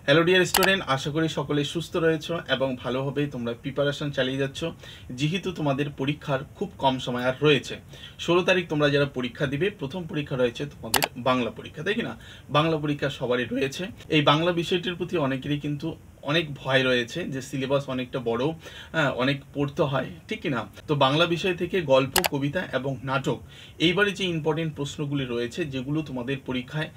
Hello dear student, আশা করি সকলে সুস্থ রয়েছো এবং ভালোভাবে তোমরা প্রিপারেশন চালিয়ে যাচ্ছ। যেহেতু তোমাদের পরীক্ষার খুব কম সময় আর রয়েছে, 16 তারিখ তোমরা যারা পরীক্ষা দিবে, প্রথম পরীক্ষা রয়েছে তোমাদের বাংলা পরীক্ষা, তাই কি না? বাংলা পরীক্ষা সবারই রয়েছে। এই বাংলা বিষয়টির প্রতি অনেকেরই কিন্তু অনেক ভয় রয়েছে যে সিলেবাস অনেকটা বড়, অনেক পড়তে হয়, ঠিক কি না? তো বাংলা বিষয় থেকে গল্প, কবিতা এবং নাটক, এইবারে যে ইম্পর্টেন্ট প্রশ্নগুলি রয়েছে যেগুলো তোমাদের পরীক্ষায়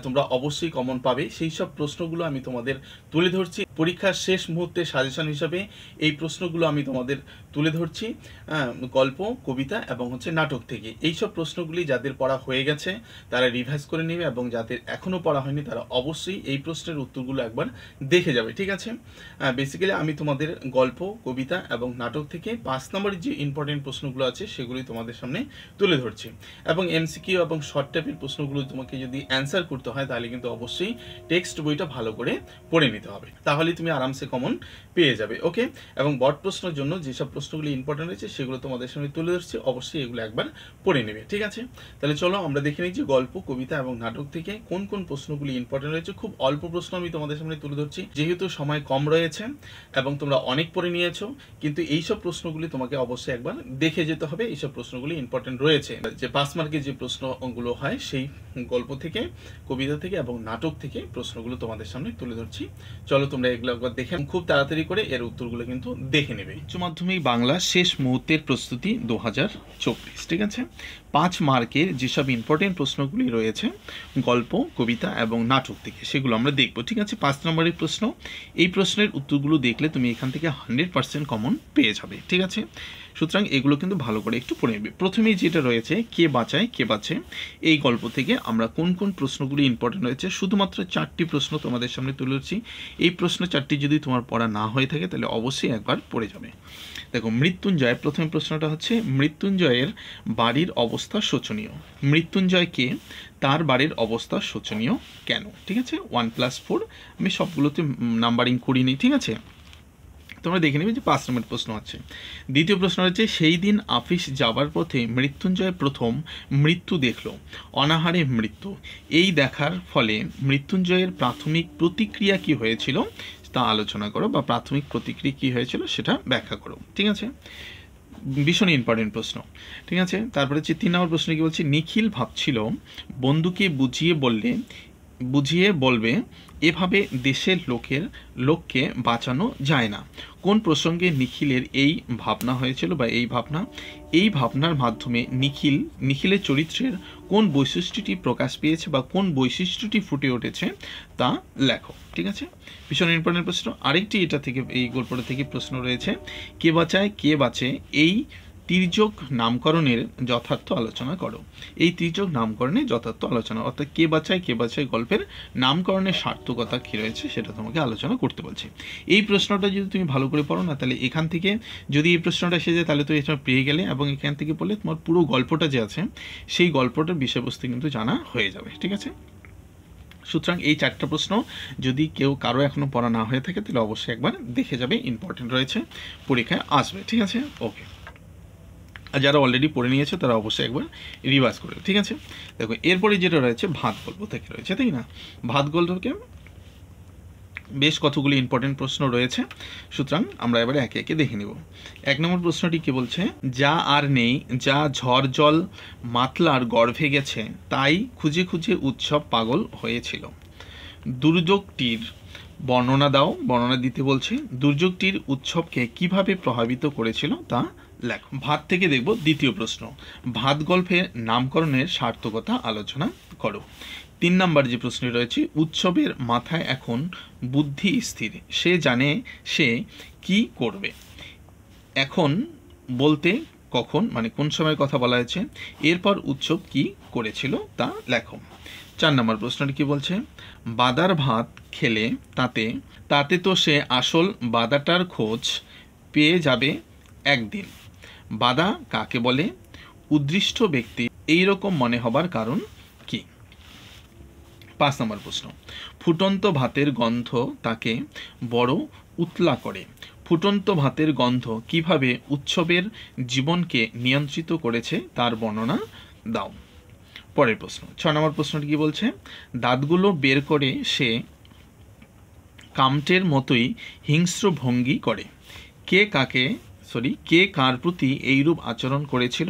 তোমরা অবশ্যই কমন পাবে, সেই সব প্রশ্নগুলো আমি তোমাদের তুলে ধরছি। পরীক্ষার শেষ মুহূর্তে সাজেশন হিসাবে এই প্রশ্নগুলো আমি তোমাদের তুলে ধরছি গল্প, কবিতা এবং নাটক থেকে। এই সব প্রশ্নগুলি যাদের পড়া হয়ে গেছে তারা রিভাইজ করে নেবে, এবং যাদের এখনও পড়া হয়নি তারা অবশ্যই এই প্রশ্নের উত্তরগুলো একবার দেখে যাবে, ঠিক আছে? বেসিক্যালি আমি তোমাদের গল্প, কবিতা এবং নাটক থেকে 5 নম্বরের যে ইম্পর্টেন্ট প্রশ্নগুলো আছে সেগুলি তোমাদের সামনে তুলে ধরছি। এবং এমসিকিউ এবং শর্ট টাইপের প্রশ্নগুলো তোমাকে যদি অ্যান্সার করতে হয় তাহলে কিন্তু অবশ্যই টেক্সট বইটা ভালো করে পড়ে নিতে হবে, তাহলে তুমি আরামসে কমন পেয়ে যাবে। ওকে, এবং বট প্রশ্নের জন্য যেসব প্রশ্নগুলি ইম্পর্টেন্ট রয়েছে সেগুলো তোমাদের সামনে তুলে ধরছি, অবশ্যই এগুলো একবার পড়ে নেবে, ঠিক আছে? তাহলে চলো আমরা দেখে নিই যে গল্প, কবিতা এবং নাটক থেকে কোন কোন প্রশ্নগুলি ইম্পর্টেন্ট রয়েছে। খুব অল্প প্রশ্ন আমি তোমাদের সামনে তুলে ধরছি, যেহেতু সময় কম রয়েছে এবং তোমরা অনেক পড়ে নিয়েছো, কিন্তু এইসব প্রশ্নগুলি তোমাকে অবশ্যই একবার দেখে যেতে হবে। এইসব প্রশ্নগুলি ইম্পর্টেন্ট রয়েছে, যে 5 মার্কের যে প্রশ্নগুলো হয় সেই গল্প থেকে, কবিতা থেকে এবং নাটক থেকে প্রশ্নগুলো তোমাদের সামনে তুলে ধরছি। চলো তোমরা এগুলো একবার দেখে খুব তাড়াতাড়ি করে এর উত্তরগুলো কিন্তু দেখে নেবে। উচ্চ মাধ্যমিক বাংলা শেষ মুহূর্তের প্রস্তুতি 2024, ঠিক আছে? 5 মার্কের যেসব ইম্পর্টেন্ট প্রশ্নগুলি রয়েছে গল্প, কবিতা এবং নাটক থেকে, সেগুলো আমরা দেখব, ঠিক আছে? 5 নম্বরের প্রশ্ন, এই প্রশ্নের উত্তরগুলো দেখলে তুমি এখান থেকে 100% কমন পেয়ে যাবে, ঠিক আছে? সুতরাং এগুলো কিন্তু ভালো করে একটু পড়ে নেবে। প্রথমেই যেটা রয়েছে কে বাঁচায় কে বাঁচে, এই গল্প থেকে আমরা কোন কোন প্রশ্নগুলি ইম্পর্টেন্ট রয়েছে, শুধুমাত্র 4টি প্রশ্ন তোমাদের সামনে তুলে ধরছি। এই প্রশ্ন 4টি যদি তোমার পড়া না হয়ে থাকে তাহলে অবশ্যই একবার পড়ে যাবে। দেখো, মৃত্যুঞ্জয়, প্রথম প্রশ্নটা হচ্ছে মৃত্যুঞ্জয়ের বাড়ির অবস্থা শোচনীয়। মৃত্যুঞ্জয় কে, তার বাড়ির অবস্থা শোচনীয় কেন? ঠিক আছে, 1+4 আমি সবগুলোতে নাম্বারিং করিনি, ঠিক আছে? তোমরা দেখে নেবে যে 5 নম্বর প্রশ্ন আছে। দ্বিতীয় প্রশ্ন হচ্ছে সেই দিন অফিস যাবার পথে মৃত্যুঞ্জয় প্রথম মৃত্যু দেখল, অনাহারে মৃত্যু। এই দেখার ফলে মৃত্যুঞ্জয়ের প্রাথমিক প্রতিক্রিয়া কি হয়েছিল তা আলোচনা করো, বা প্রাথমিক প্রতিক্রিয়া কি হয়েছিল সেটা ব্যাখ্যা করো, ঠিক আছে? ভীষণ ইম্পর্টেন্ট প্রশ্ন, ঠিক আছে? তারপরে হচ্ছে 3 নম্বর প্রশ্ন কি বলছে, নিখিল ভাবছিল বন্ধুকে বুঝিয়ে বলবে এভাবে দেশের লোককে বাঁচানো যায় না। কোন প্রসঙ্গে নিখিলের এই ভাবনা হয়েছিল, বা এই ভাবনার মাধ্যমে নিখিলের চরিত্রের কোন বৈশিষ্ট্যটি প্রকাশ পেয়েছে বা কোন বৈশিষ্ট্যটি ফুটে উঠেছে তা লেখো, ঠিক আছে? ভীষণ ইম্পর্টেন্ট প্রশ্ন। আরেকটি এটা থেকে, এই গল্পটা থেকে প্রশ্ন রয়েছে, কে বাঁচায় কে বাঁচে, এই তির্যক নামকরণের যথার্থ আলোচনা করো। এই তির্যক নামকরণের যথার্থ আলোচনা, অর্থাৎ কে বাঁচায় গল্পের নামকরণের সার্থকতা কী রয়েছে সেটা তোমাকে আলোচনা করতে বলছে। এই প্রশ্নটা যদি তুমি ভালো করে পড়ো না, তাহলে এখান থেকে যদি এই প্রশ্নটা এসে যায় তাহলে তো এটা পেয়ে গেলে, এবং এখান থেকে পড়লে তোমার পুরো গল্পটা যে আছে সেই গল্পটার বিষয়বস্তু কিন্তু জানা হয়ে যাবে, ঠিক আছে? সুতরাং এই 4টা প্রশ্ন যদি কারো এখনো পড়া না হয়ে থাকে তাহলে অবশ্যই একবার দেখে যাবে, ইম্পর্টেন্ট রয়েছে, পরীক্ষায় আসবে, ঠিক আছে? ওকে, আর যারা অলরেডি পড়ে নিয়েছে তারা অবশ্যই একবার রিভাইজ করবে, ঠিক আছে? দেখো, এরপরে যেটা রয়েছে ভাত গল্প থেকে রয়েছে, তাই না? ভাত গল্পকে বেশ কতগুলি ইম্পর্টেন্ট প্রশ্ন রয়েছে, সুতরাং আমরা এবারে একে একে দেখে নেব। 1 নম্বর প্রশ্নটি কি বলছে, যা আর নেই, যা ঝড় জল মাতলার গর্ভে গেছে, তাই খুঁজে খুঁজে উৎসব পাগল হয়েছিল। দুর্যোগটির বর্ণনা দিতে বলছে। দুর্যোগটির উৎসবকে কিভাবে প্রভাবিত করেছিল তা লেখো। ভাত থেকে দেখব দ্বিতীয় প্রশ্ন, ভাত গল্পের নামকরণের সার্থকতা আলোচনা করো। 3 নম্বর যে প্রশ্নটি রয়েছে, উৎসবের মাথায় এখন বুদ্ধি স্থির, সে জানে সে কি করবে। এখন বলতে কখন, মানে কোন সময়ের কথা বলা হয়েছে, এরপর উৎসব কি করেছিল তা লেখো। 4 নম্বর প্রশ্নটি কি বলছে, বাদার ভাত খেলে তাতে তো সে আসল বাদাটার খোঁজ পেয়ে যাবে একদিন। বাদা কাকে বলে, উদ্দৃষ্ট ব্যক্তি এই রকম মনে হবার কারণ কি? 5 নম্বর প্রশ্ন, ফুটন্ত ভাতের গন্ধ তাকে বড় উতলা করে। ফুটন্ত ভাতের গন্ধ কিভাবে উৎসবের জীবনকে নিয়ন্ত্রিত করেছে তার বর্ণনা দাও। পরের প্রশ্ন, 6 নম্বর প্রশ্নটি কি বলছে, দাঁতগুলো বের করে সে কামটের মতোই হিংস্র ভঙ্গি করে। কে কার প্রতি এইরূপ আচরণ করেছিল,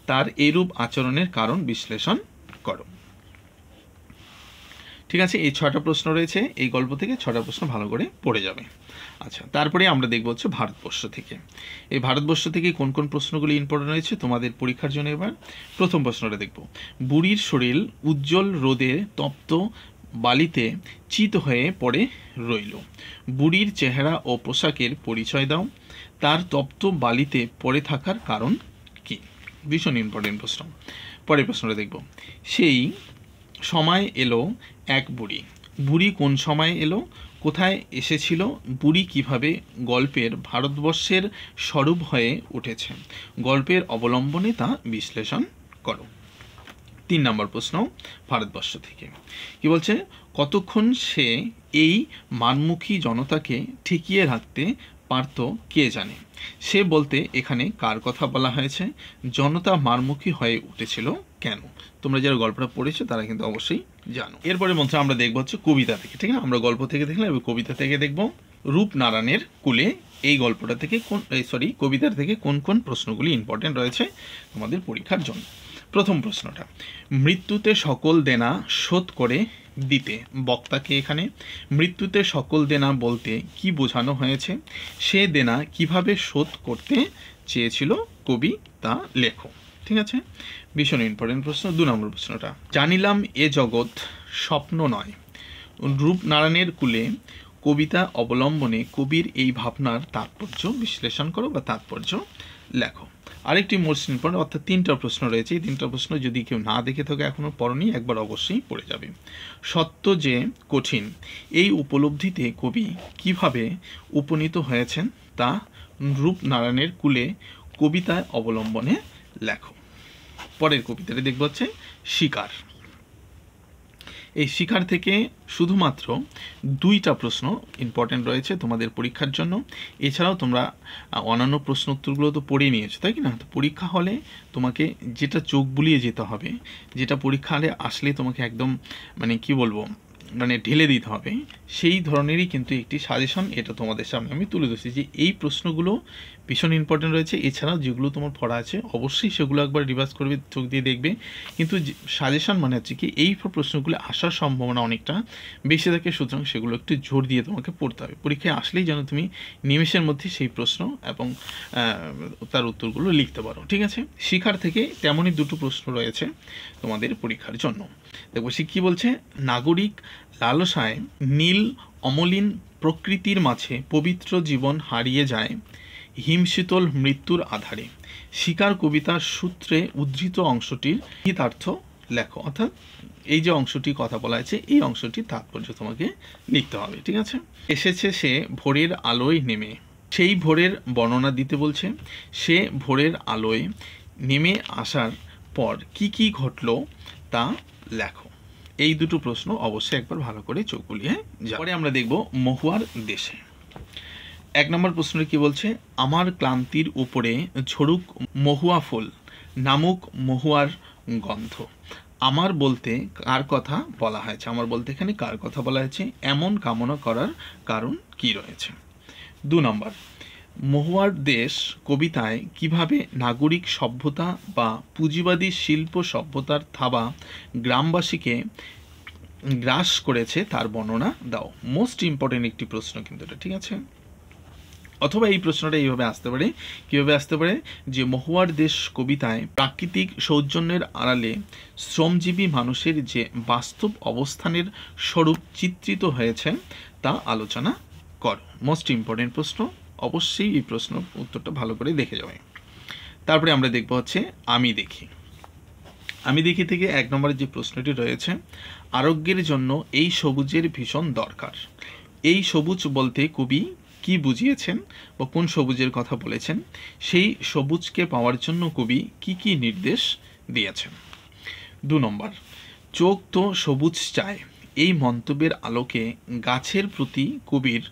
তার এইরূপ আচরণের কারণ বিশ্লেষণ করো। ঠিক আছে, এই 6টা প্রশ্ন রয়েছে, এই গল্প থেকে 6টা প্রশ্ন ভালো করে পড়ে যাবে। আচ্ছা, তারপরে আমরা দেখব হচ্ছে ভারতবর্ষ থেকে। এই ভারতবর্ষ থেকে কোন কোন প্রশ্নগুলি ইম্পর্টেন্ট রয়েছে তোমাদের পরীক্ষার জন্য। এবার প্রথম প্রশ্নটা দেখব। বুড়ির শরীর উজ্জ্বল রোদে তপ্ত বালিতে চিত হয়ে পড়ে রইল। বুড়ির চেহারা ও পোশাকের পরিচয় দাও। তার তপ্ত বালিতে পড়ে থাকার কারণ কি? ভীষণ ইম্পর্টেন্ট প্রশ্ন। পরের প্রশ্নটা দেখব। সেই সময় এলো এক বুড়ি। বুড়ি কোন সময় এলো, কোথায় এসেছিল, বুড়ি কিভাবে গল্পের ভারতবর্ষের স্বরূপ হয়ে উঠেছে, গল্পের অবলম্বনে তা বিশ্লেষণ করো। 3 নম্বর প্রশ্ন ভারতবর্ষ থেকে কি বলছে, কতক্ষণ সে এই মানমুখী জনতাকে ঠেকিয়ে রাখতে পারত কে জানে। সে বলতে এখানে কার কথা বলা হয়েছে, জনতা মারমুখী হয়ে উঠেছিল কেন? তোমরা যারা গল্পটা পড়েছো তারা কিন্তু অবশ্যই জানো। এরপরে মন্ত্র আমরা দেখবো হচ্ছে কবিতা থেকে। ঠিক না, আমরা গল্প থেকে দেখলাম, এবার কবিতা থেকে দেখব। রূপনারায়ণের কুলে, এই গল্পটা থেকে কবিতার থেকে কোন কোন প্রশ্নগুলি ইম্পর্টেন্ট রয়েছে তোমাদের পরীক্ষার জন্য। প্রথম প্রশ্নটা, মৃত্যুতে সকল দেনা শোধ করে দিতে। বক্তাকে এখানে মৃত্যুতে সকল দেনা বলতে কি বোঝানো হয়েছে, সে দেনা কিভাবে শোধ করতে চেয়েছিল কবি তা লেখো। ঠিক আছে, ভীষণ ইম্পর্টেন্ট প্রশ্ন। 2 নম্বর প্রশ্নটা, জানিলাম এ জগৎ স্বপ্ন নয়। রূপনারায়ণের কুলে কবিতা অবলম্বনে কবির এই ভাবনার তাৎপর্য বিশ্লেষণ করো বা তাৎপর্য লেখো। আরেকটি মোস্ট ইম্পর্টেন্ট, অর্থাৎ 3টা প্রশ্ন রয়েছে। এই 3টা প্রশ্ন যদি কেউ না দেখে থাকে এখনো পড়নি, একবার অবশ্যই পড়ে যাবে। সত্য যে কঠিন, এই উপলব্ধিতে কবি কিভাবে উপনীত হয়েছেন তা রূপনারায়ণের কুলে কবিতায় অবলম্বনে লেখো। পরের কবিতাটি দেখব হচ্ছে শিকার। এই শিকার থেকে শুধুমাত্র 2টা প্রশ্ন ইম্পর্টেন্ট রয়েছে তোমাদের পরীক্ষার জন্য। এছাড়াও তোমরা অন্যান্য প্রশ্ন উত্তরগুলো তো পড়ে নিয়েছো, তাই কি না? তো পরীক্ষা হলে তোমাকে যেটা চোখ বুলিয়ে যেতে হবে, যেটা পরীক্ষা হলে আসলে তোমাকে একদম কি বলবো, ঢেলে দিতে হবে, সেই ধরনেরই কিন্তু একটি সাজেশন এটা তোমাদের সামনে আমি তুলে ধরছি যে এই প্রশ্নগুলো ভীষণ ইম্পর্টেন্ট রয়েছে। এছাড়াও যেগুলো তোমার পড়া আছে অবশ্যই সেগুলো একবার রিভাইজ করবে, চোখ দিয়ে দেখবে। কিন্তু সাজেশন হচ্ছে কি, এই প্রশ্নগুলো আসার সম্ভাবনা অনেকটা বেশি থাকে, সুতরাং সেগুলো একটু জোর দিয়ে তোমাকে পড়তে হবে। পরীক্ষায় আসলেই যেন তুমি নিমেষের মধ্যে সেই প্রশ্ন এবং তার উত্তরগুলো লিখতে পারো। ঠিক আছে, শিকার থেকে তেমনই 2টো প্রশ্ন রয়েছে তোমাদের পরীক্ষার জন্য। দেখবো সে কী বলছে, নাগরিক লালসায় নীল অমলিন প্রকৃতির মাঝে পবিত্র জীবন হারিয়ে যায় হিমশীতল মৃত্যুর আধারে। শিকার কবিতার সূত্রে উদ্ধৃত অংশটির হিতার্থ লেখো। অর্থাৎ এই যে অংশটি কথা বলা হয়েছে এই অংশটির তাৎপর্য তোমাকে লিখতে হবে। ঠিক আছে, এসেছে সে ভোরের আলোয় নেমে, সেই ভোরের বর্ণনা দিতে বলছে। সে ভোরের আলোয় নেমে আসার পর কি কি ঘটলো তা লেখো। এই 2টো প্রশ্ন অবশ্যই একবার ভালো করে চোখ বুলিয়ে যাও। পরে আমরা দেখব মহুয়ার দেশে। 1 নম্বর প্রশ্নে কি বলছে, আমার ক্লান্তির উপরে ঝরুক মহুয়া ফুল, নামুক মহুয়ার গন্ধ। আমার বলতে কার কথা বলা হয়েছে, আমার বলতে এখানে কার কথা বলা হয়েছে, এমন কামনা করার কারণ কি রয়েছে। 2 নম্বর, মহুয়ার দেশ কবিতায় কিভাবে নাগরিক সভ্যতা বা পুঁজিবাদী শিল্প সভ্যতার থাবা গ্রামবাসীকে গ্রাস করেছে তার বর্ণনা দাও। মোস্ট ইম্পর্টেন্ট একটি প্রশ্ন কিন্তু এটা। ঠিক আছে, অথবা এই প্রশ্নটা এইভাবে আসতে পারে, কীভাবে আসতে পারে, যে মহুয়ার দেশ কবিতায় প্রাকৃতিক সৌজন্যের আড়ালে শ্রমজীবী মানুষের যে বাস্তব অবস্থানের স্বরূপ চিত্রিত হয়েছে তা আলোচনা করো। মোস্ট ইম্পর্টেন্ট প্রশ্ন, অবশ্যই এই প্রশ্ন উত্তরটা ভালো করে দেখে যাবে। তারপরে আমরা দেখব হচ্ছে আমি দেখি। আমি দেখি থেকে 1 নম্বরের যে প্রশ্নটি রয়েছে, আরোগ্যের জন্য এই সবুজের ভীষণ দরকার। এই সবুজ বলতে কবি কি বুঝিয়েছেন বা কোন সবুজের কথা বলেছেন, সেই সবুজকে পাওয়ার জন্য কবি কি কি নির্দেশ দিয়েছেন। 2 নম্বর, চোখ তো সবুজ চায়। এই মন্তব্যের আলোকে গাছের প্রতি কবির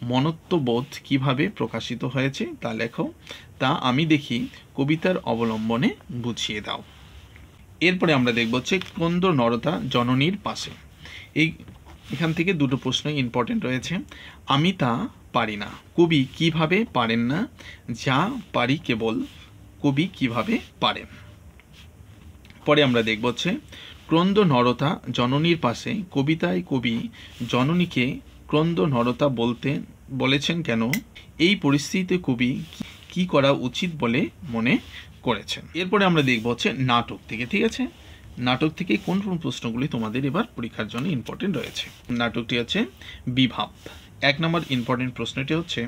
মনত্ববোধ কিভাবে প্রকাশিত হয়েছে তা লেখো। তা আমি দেখি কবিতার অবলম্বনে বুঝিয়ে দাও। এরপরে আমরা দেখব হচ্ছে ক্রন্দ নরতা জননীর পাশে। এই এখান থেকে দুটো প্রশ্ন ইম্পর্টেন্ট রয়েছে। আমি তা পারি না, কবি কিভাবে পারেন না, যা পারি কেবল, কবি কিভাবে পারেন। পরে আমরা দেখব হচ্ছে ক্রন্দ নরতা জননীর পাশে, কবিতায় কবি জননীকে ক্রন্দ নরতা বলেছেন কেন, এই পরিস্থিতিতে কবি কি করা উচিত বলে মনে করেছেন। এরপরে আমরা দেখব হচ্ছে নাটক থেকে, ঠিক আছে, নাটক থেকে কোন কোন প্রশ্নগুলি তোমাদের এবার পরীক্ষার জন্য ইম্পর্টেন্ট রয়েছে। নাটকটি হচ্ছে বিভাব। 1 নম্বর ইম্পর্টেন্ট প্রশ্নটি হচ্ছে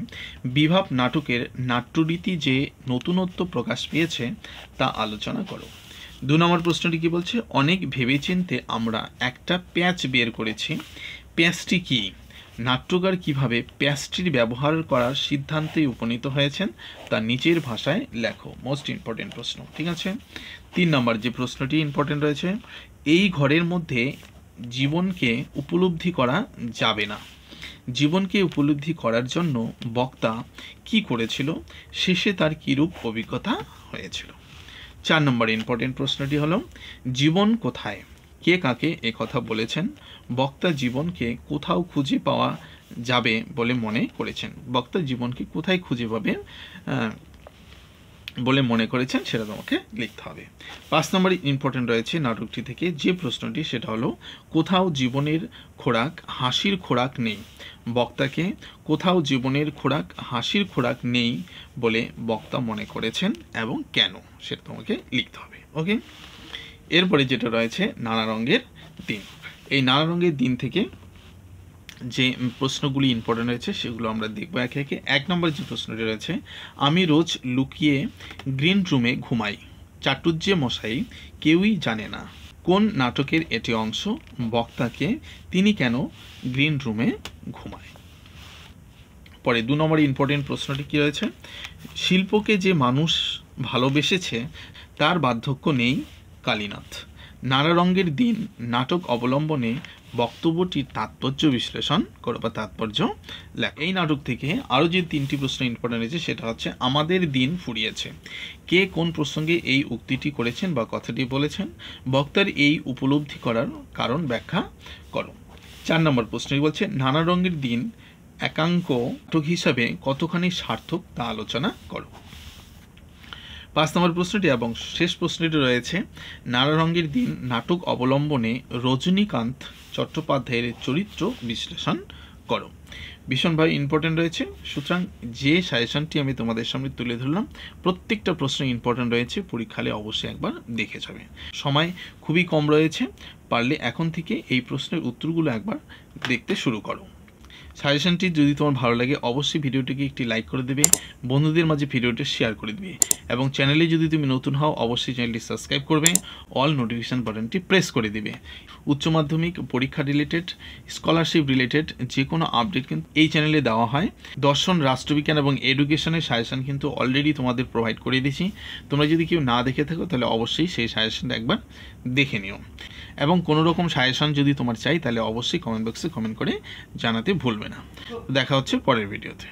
বিভাব নাটকের নাট্যরীতি যে নতুনত্ব প্রকাশ পেয়েছে তা আলোচনা করো। 2 নম্বর প্রশ্নটি কি বলছে, অনেক ভেবেচিন্তে আমরা একটা প্যাচ বের করেছি, প্যাচটি কি, নাট্যকার কিভাবে প্যাচটির ব্যবহার করার সিদ্ধান্তে উপনীত হয়েছেন তা নিচের ভাষায় লেখো। মোস্ট ইম্পর্টেন্ট প্রশ্ন, ঠিক আছে। 3 নম্বর যে প্রশ্নটি ইম্পর্টেন্ট রয়েছে, এই ঘরের মধ্যে জীবনকে উপলব্ধি করা যাবে না, জীবনকে উপলব্ধি করার জন্য বক্তা কি করেছিল, শেষে তার কিরূপ অভিজ্ঞতা হয়েছিল। 4 নম্বর ইম্পর্টেন্ট প্রশ্নটি হলো জীবন কোথায়, কে কাকে এ কথা বলেছেন, বক্তা জীবনকে কোথাও খুঁজে পাওয়া যাবে বলে মনে করেছেন, বক্তা জীবনকে কোথায় খুঁজে পাবে বলে মনে করেছেন সেটা তোমাকে লিখতে হবে। 5 নম্বর ইম্পর্টেন্ট রয়েছে নাটকটি থেকে যে প্রশ্নটি, সেটা হলো কোথাও জীবনের খোরাক হাসির খোরাক নেই, বক্তাকে কোথাও জীবনের খোরাক হাসির খোরাক নেই বলে বক্তা মনে করেছেন এবং কেন, সেটা তোমাকে লিখতে হবে। ওকে, এরপরে যেটা রয়েছে নানা রঙের দিন। এই নানা রঙের দিন থেকে যে প্রশ্নগুলি ইম্পর্টেন্ট রয়েছে সেগুলো আমরা দেখব একে একে। 1 নম্বর যে প্রশ্নটি রয়েছে, আমি রোজ লুকিয়ে গ্রিন রুমে ঘুমাই, চাটুজ্জে মশাই কেউই জানে না, কোন নাটকের এটি অংশ, বক্তাকে তিনি কেন গ্রিন রুমে ঘুমায়। পরে 2 নম্বর ইম্পর্টেন্ট প্রশ্নটি কি রয়েছে, শিল্পকে যে মানুষ ভালোবেসেছে তার বার্ধক্য নেই কালীনাথ, নানা রঙের দিন নাটক অবলম্বনে বক্তব্যটির তাৎপর্য বিশ্লেষণ করো বা তাৎপর্য লেখ। এই নাটক থেকে আরও যে 3টি প্রশ্ন ইম্পর্টেন্ট রয়েছে সেটা হচ্ছে আমাদের দিন ফুরিয়েছে, কে কোন প্রসঙ্গে এই উক্তিটি করেছেন বা কথাটি বলেছেন, বক্তার এই উপলব্ধি করার কারণ ব্যাখ্যা করো। 4 নম্বর প্রশ্নটি বলছে নানা রঙের দিন একাঙ্ক নাটক হিসাবে কতখানি সার্থক তা আলোচনা করো। 5 নম্বর প্রশ্নটি এবং শেষ প্রশ্নটি রয়েছে নানা রঙের দিন নাটক অবলম্বনে রজনীকান্ত চট্টোপাধ্যায়ের চরিত্র বিশ্লেষণ করো। ভীষণভাবে ইম্পর্টেন্ট রয়েছে, সুতরাং যে সাজেশনটি আমি তোমাদের সামনে তুলে ধরলাম প্রত্যেকটা প্রশ্ন ইম্পর্টেন্ট রয়েছে, পরীক্ষালে অবশ্যই একবার দেখে যাবে। সময় খুবই কম রয়েছে, পারলে এখন থেকে এই প্রশ্নের উত্তরগুলো একবার দেখতে শুরু করো। সাজেশনটি যদি তোমার ভালো লাগে অবশ্যই ভিডিওটিকে একটি লাইক করে দেবে, বন্ধুদের মাঝে ভিডিওটি শেয়ার করে দেবে এবং চ্যানেলে যদি তুমি নতুন হও অবশ্যই চ্যানেলটি সাবস্ক্রাইব করবে, অল নোটিফিকেশান বাটনটি প্রেস করে দিবে। উচ্চ মাধ্যমিক পরীক্ষা রিলেটেড, স্কলারশিপ রিলেটেড যে কোনো আপডেট কিন্তু এই চ্যানেলে দেওয়া হয়। দর্শন, রাষ্ট্রবিজ্ঞান এবং এডুকেশনের সাজেশন কিন্তু অলরেডি তোমাদের প্রোভাইড করে দিয়েছি, তোমরা যদি কেউ না দেখে থাকো তাহলে অবশ্যই সেই সাজেশনটা একবার দেখে নিও এবং কোনো রকম সাজেশন যদি তোমার চাই তাহলে অবশ্যই কমেন্ট বক্সে কমেন্ট করে জানাতে ভুলবে না। দেখা হচ্ছে পরের ভিডিওতে।